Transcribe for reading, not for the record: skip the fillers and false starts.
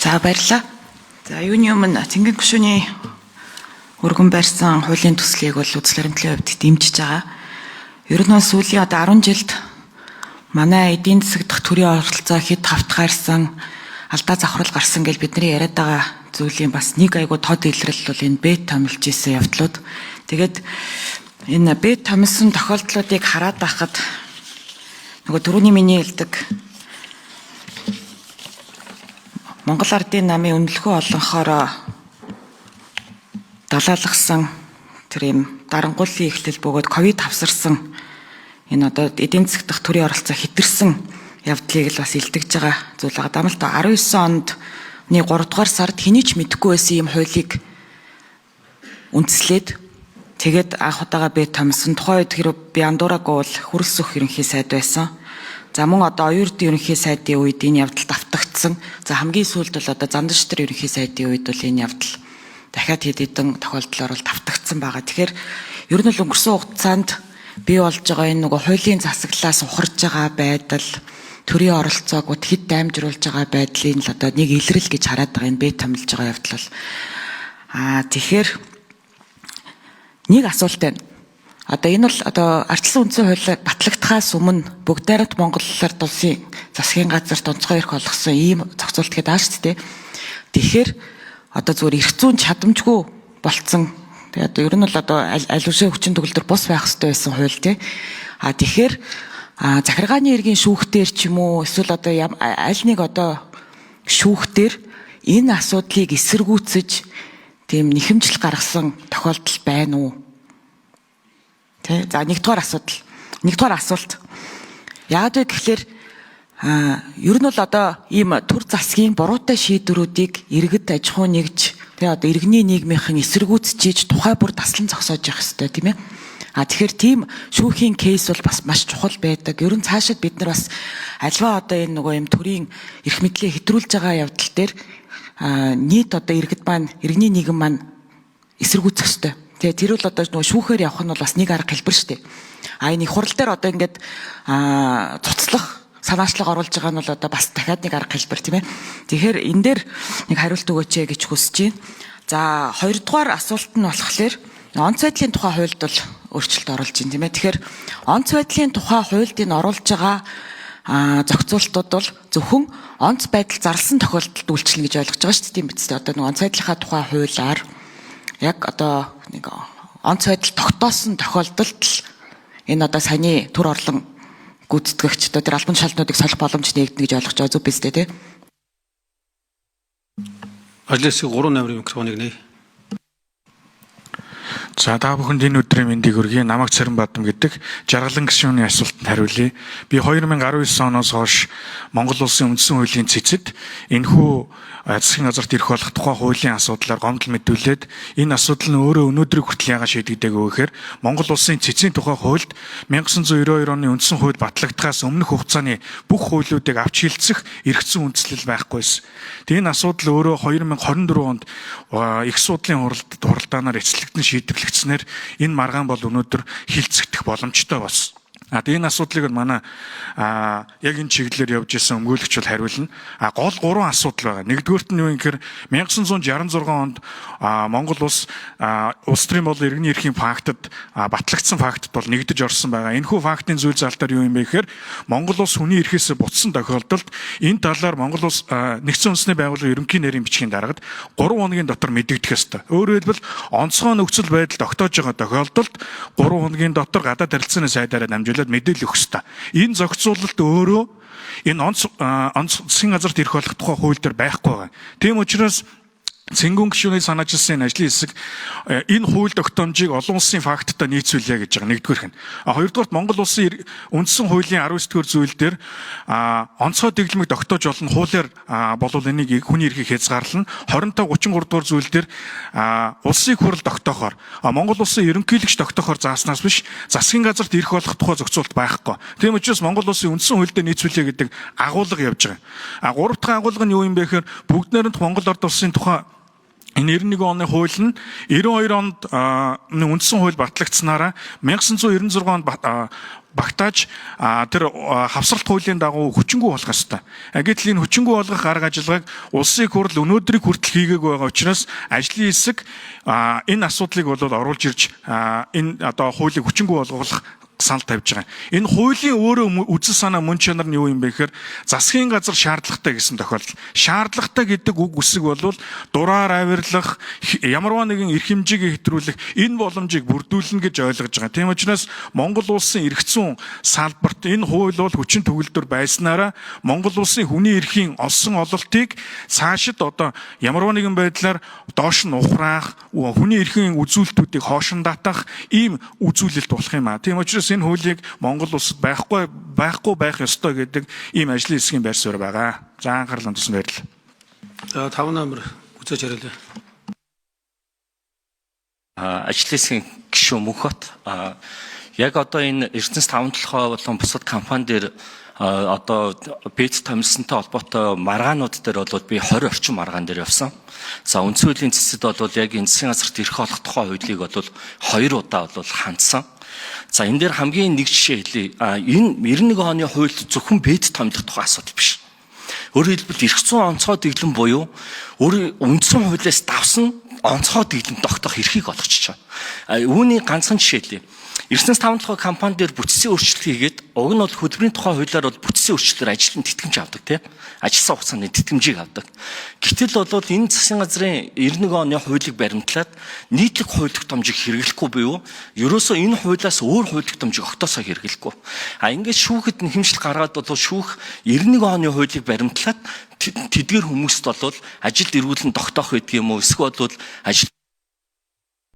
За баярлалаа. За юуны өмнө Цэнгэн гүшүүний өргөн барьсан хуулийн төслийг бол үзэл баримтлалын хувьд дэмжиж байгаа. Ер нь сүүлийн 10 жилд манай эдийн засаг дахь төрийн оролцоо хэд хавтгаарсан, алдаа завхрал гарсан гэж бидний яриад байгаа зүйлийн бас нэг айгуу тод илрэл бол энэ бэт томилж исэн явдлууд. Тэгээд энэ бэт томилсон тохиолдлуудыг хараад байхад нөгөө түрүүний миний хэлдэг Монгол Ардын намын үнэлэхүй олонхоор далаалгасан тэр юм дарангуулын эхлэл бөгөөд ковид авсарсан энэ одоо эдийн засаг дахь төрийн оролцоо хэтэрсэн явдлыг л бас илтгэж байгаа зүйл байгаа. Дамл та 19 онд 3 дугаар сард хэний ч мэдэхгүй байсан юм хуулийг үндэслээд тэгээд анх удаага бэт томсон. Тухайн үед хэрэг би андуураагүй бол хөрөлсөх ерөнхий сайд байсан. За мөн одоо оюутны ерөнхий сайдын үед энэ явдал давтагдсан. За хамгийн сүүлд бол одоо Занданшир ерөнхий сайдын үед бол энэ явдал дахиад хэд хэдэн тохиолдлоор бол давтагдсан байгаа. Тэгэхээр ер нь л өнгөрсөн хугацаанд бий болж байгаа энэ нөгөө хуулийн засаглалаас ухарж байгаа байдал, төрийн оролцоогууд хэд даймжруулж байгаа байдлын л одоо нэг илрэл гэж хараад байгаа энэ бэт томилж байгаа явдал бол тэгэхээр нэг асуулт байна. Одоо энэ бол одоо ардчилсан үндсэн хуулиар батлагдахаас өмнө бүгд найрамд Монгол Улсад улсын засгийн газарт онцгой эрх олгосон ийм зохицуулт гэдэг ааш тий. Тэгэхээр одоо зүгээр эрх зүйн чадамжгүй болцсон. Тэгээ одоо ер нь бол одоо аль үшээ хүчин төгөлдөр бус байх хэрэгтэй байсан хууль тий. Тэгэхээр захиргааны эргийн шүүхтэр ч юм уу эсвэл одоо аль нэг одоо шүүхтэр энэ асуудлыг эсэргүүцэж тийм нэхэмжил гаргасан тохиолдол байна уу? Тэ за нэгдүгээр асуулт. Яагаад вэ гэхээр ер нь бол одоо ийм төр засгийн буруутай шийдвэрүүдийг иргэд аж ахуй нэгж тэ одоо иргэний нийгмийнхэн эсэргүүцэж тухай бүр таслан зогсоож явах хэрэгтэй тийм ээ. Тэгэхээр тийм шүүхийн кейс бол бас маш чухал байдаг. Ер нь цаашид бид нар бас альва одоо энэ нөгөө юм төрийн эрх мэдлийг хэтрүүлж байгаа явдал дээр нийт одоо иргэд маань иргэний нийгэм маань эсэргүүцэх хэрэгтэй. Тэгээ тэр бол одоо нөгөө шүүхээр явах нь бол бас нэг арга хэлбэр шүү дээ. Энэ их хурал дээр одоо ингээд цуцлах санаачлага оруулж байгаа нь бол одоо бас дахиад нэг арга хэлбэр тийм ээ. Тэгэхээр энэ дээр нэг хариулт өгөөч гэж хүсэж байна. За хоёрдугаар асуулт нь болохоор онц байдлын тухай хуульд бол өөрчлөлт оруулж байна тийм ээ. Тэгэхээр онц байдлын тухай хуульд энэ оруулж байгаа зохицуултууд бол зөвхөн онц байдал зарласан тохиолдолд үйлчлэнэ гэж ойлгож байгаа шүү дээ тийм биз дээ. Одоо нэг онц байдлынхаа тухай хуулиар яг одоо нэг онц байдал тогтоосон тохиолдолд энэ одоо саяны төр орлон гүйцэтгэгч одоо тэр албан тушаалтнуудыг солих боломж нэгдэнэ гэж ойлгож байгаа зүг биз дээ тий. Ажлын 3 номерын микрофоныг нээ. За та бүхэнд энэ өдрийн мэндийг хүргэе. Намайг Цэрэн Бадам гэдэг Жаргалан гишүүний асуултанд хариулъя. Би 2019 оноос хойш Монгол Улсын үндсэн хуулийн цэцэд энэхүү засгийн газарт ирэх болох тухай хуулийн асуудлаар гомдол мэдүүлээд энэ асуудал нь өөрөө өнөөдрийг хүртэл яагаад шийдэгдээгүй гэхээр Монгол Улсын цэцгийн тухай хуульд 1992 оны үндсэн хууль батлагдахаас өмнөх хугацааны бүх хуулиудыг авч хилцэх эрх зүйн үндслэл байхгүйсэн. Тэгээ энэ асуудал өөрөө 2024 онд их судлалын хуралдаанаар эцэлэгдэн шийдвэрлэгдснээр энэ маргаан бол өнөөдөр хилцэгдэх боломжтой болсон. Энэ асуудлыг манай яг энэ чиглэлээр явж исэн өмгөөлөгч бол хариулна. Гол 3 асуудал байгаа. Нэгдүгээрт нь юу гэхээр 1966 онд Монгол улс улс төрийн бол иргэний эрхийн фактад батлагдсан фактд бол нэгдэж орсон байгаа. Энэхүү фактын зүйл залтаар юу юм бэ гэхээр Монгол улс хүний эрхээс буцсан тохиолдолд энэ талаар Монгол улс нэгдсэн үндэсний байгууллагын ерөнхий нарийн бичгийн дараагад 3 хоногийн дотор мэдэгдэх ёстой. Өөрөөр хэлбэл онцгой нөхцөл байдал тогтоож байгаа тохиолдолд 3 хоногийн дотор гадаад харилцааны сайдаараа дамжуулаад мэдээлэл өгөх ёстой. Энэ зохицуулалт өөрөө энэ онц засгийн газарт ирэх болох тухай хууль дээр байхгүй байгаа. Тийм учраас Цэнгэн гишүүний санаачлсан ажлын хэсэг энэ хууль тогтоомжийг олон улсын факттай нийцүүлье гэж байгаа нэгдүгээрх нь. Хоёрдугаарт Монгол улсын үндсэн хуулийн 19-р зүйл дээр онцгой дэглэмийг тогтоож олон хуулиар болвол энийг хүний эрхийг хязгаарлана. 25-33 дугаар зүйл дээр улсын хурал тогтоохоор Монгол улсын ерөнхийлөгч тогтоохоор зааснаас биш засгийн газарт ирэх болох тухай зохицуулт байхгүй. Тийм учраас Монгол улсын үндсэн хууль дээр нийцүүлье гэдэг агуулга явж байгаа. Гурав дахь агуулга нь юу юм бэ гэхээр бүгд найрамд Монгол ард улсын тухай Энэ 91 оны хууль нь 92 онд үндсэн хууль батлагдсанаараа 1996 онд багтааж тэр хавсралт хуулийн дагуу хүчингү болгох ёстой. Гэтэл энэ хүчингү болгох арга ажиллагааг улсын их хурл өнөөдрийг хүртэл хийгээгүй байгаа учраас ажлын хэсэг энэ асуудлыг бол оруулж ирж энэ одоо хуулийг хүчингү болгох санал тавьж байгаа. Энэ хуулийн өөрөө үзэл санаа мөн чанар нь юу юм бэ гэхээр засгийн газар шаардлагатай гэсэн тохиолдол. Шаардлагатай гэдэг үг үсэг бол дураар авирлах, ямарваа нэгэн эрх хэмжээгээ хэтрүүлэх энэ боломжийг бүрдүүлнэ гэж ойлгож байгаа. Тийм учраас Монгол улсын эрх зүйн салбарт энэ хууль бол хүчин төгөлдөр байснараа Монгол улсын хүний эрхийн олсон ололтыг цаашид одоо ямарваа нэгэн байдлаар доош нь ухраах, хүний эрхийн үзүүлэлтүүдийг хоошин датах ийм үзүүлэлт болох юм аа. Тийм учраас энэ хуулийг Монгол улсад байхгүй байх ёстой гэдэг ийм ажлын хэсгийн байр суурь байгаа. За анхаарал хандуулсан баярлалаа. 5 номер үзэж хариулъя. Ажлын хэсгийн гишүүн Мөнхбат яг одоо энэ Эрдэнэс 5 толгой болон бусад компани дээр одоо бэд томилсонтой холбоотой маргаанууд дээр бол би 20 орчим маргаан дээр явсан. За үндсэн хуулийн цэцэд бол яг энэ засгийн газарт эрх олох тухай хуулийг бол 2 удаа бол хандсан. За энэ дээр хамгийн нэг жишээ хэлье. Энэ 91 оны хууль зөвхөн бэд томилох тухай асуудал биш. Өөрөөр хэлбэл эрх зүйн онцгой дэглэм буюу үндсэн хуулиас давсан онцгой дэглэм тогтоох эрхийг олгочихж байгаа. Үүний ганцхан жишээ хэлье. Эрдэнэс 5 толгой компани дээр бүтцийн өөрчлөлт хийгээд уг нь бол хөдөлмөрийн тухай хуулиар бол бүтцийн өөрчлөлтөөр ажилтны тэтгэмж авдаг тийм. Ажилласан хугацааны тэтгэмжийг авдаг. Гэтэл бол энэ засгийн газрын 91 оны хуулийг баримтлаад нийтлэг хууль тогтоомжийг хэрэглэхгүй буюу ерөөсөө энэ хуулиас өөр хууль тогтоомжийг огтоосоо хэрэглэхгүй. Ингээд шүүхэд нь хэмжил гаргаад бол шүүх 91 оны хуулийг баримтлаад тэдгээр хүмүүст бол ажилд эргүүлэн тогтоох гэдэг юм уу эсвэл бол ажил